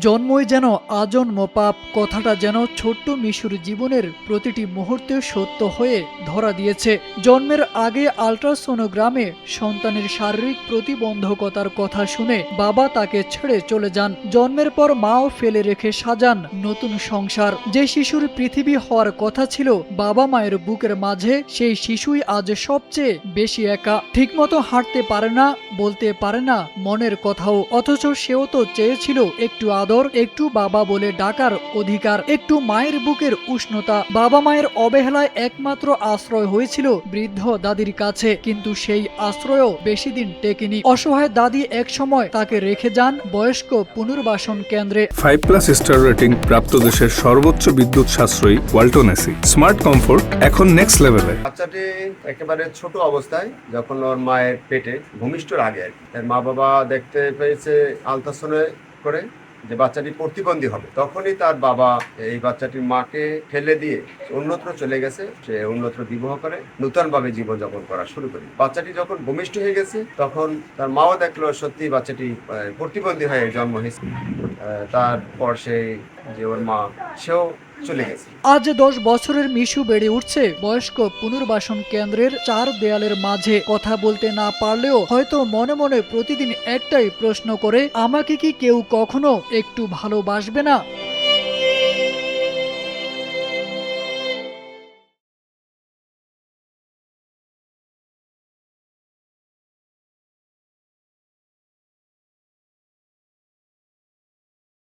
জন্মই যেন আজন্ম পাপ কথাটা যেন ছোট্ট মিশুর জীবনের প্রতিটি মুহূর্তে সত্য হয়ে ধরা দিয়েছে। জন্মের আগে আল্ট্রাসোনোগ্রামে সন্তানের শারীরিক প্রতিবন্ধকতার কথা শুনে বাবা তাকে ছেড়ে চলে যান। জন্মের পর মাও ফেলে রেখে সাজান নতুন সংসার। যে শিশুর পৃথিবী হওয়ার কথা ছিল বাবা মায়ের বুকের মাঝে, সেই শিশুই আজ সবচেয়ে বেশি একা। ঠিকমতো হাঁটতে পারে না, বলতে পারে না মনের কথাও, অথচ সেও তো চেয়েছিল একটু আদর, একটু বাবা বলে ডাকার অধিকার, একটু মায়ের বুকের উষ্ণতা। বাবা মায়ের অবহেলায় একমাত্র আশ্রয় হয়েছিল বৃদ্ধ দাদির কাছে, কিন্তু সেই আশ্রয়ও বেশি দিন টেকেনি। অসহায় দাদি একসময় তাকে রেখে যান বয়স্ক পুনর্বাসন কেন্দ্রে। 5+ স্টার রেটিং প্রাপ্ত দেশের সর্বোচ্চ বিদ্যুৎ সাশ্রয়ী ওয়ালটন এসি স্মার্ট কমফোর্ট এখন নেক্সট লেভেলে। বাচ্চাটি একেবারে ছোট অবস্থায় যখন ওর মায়ের পেটে ভূমিষ্ঠর আগে এর মা বাবা দেখতে পেয়েছে আলট্রাসাউন্ডে করে যে বাচ্চাটি প্রতিবন্ধী হবে, তখনই তার বাবা এই বাচ্চাটির মাকে ফেলে দিয়ে অন্যত্র চলে গেছে। সে অন্যত্র বিবাহ করে নতুন ভাবে জীবনযাপন করা শুরু করে। বাচ্চাটি যখন ভূমিষ্ঠ হয়ে গেছে তখন তার মাও দেখলো সত্যি বাচ্চাটি প্রতিবন্ধী হয়ে জন্ম হয়েছে। তারপর যে ওর মা সেও চলে গেছে। আজ 10 বছরের মিশু বেড়ে উঠছে বয়স্ক পুনর্বাসন কেন্দ্রের 4 দেয়ালের মাঝে। কথা বলতে না পারলেও হয়তো মনে মনে প্রতিদিন একটাই প্রশ্ন করে, আমাকে কি কেউ কখনো একটু ভালোবাসবে না?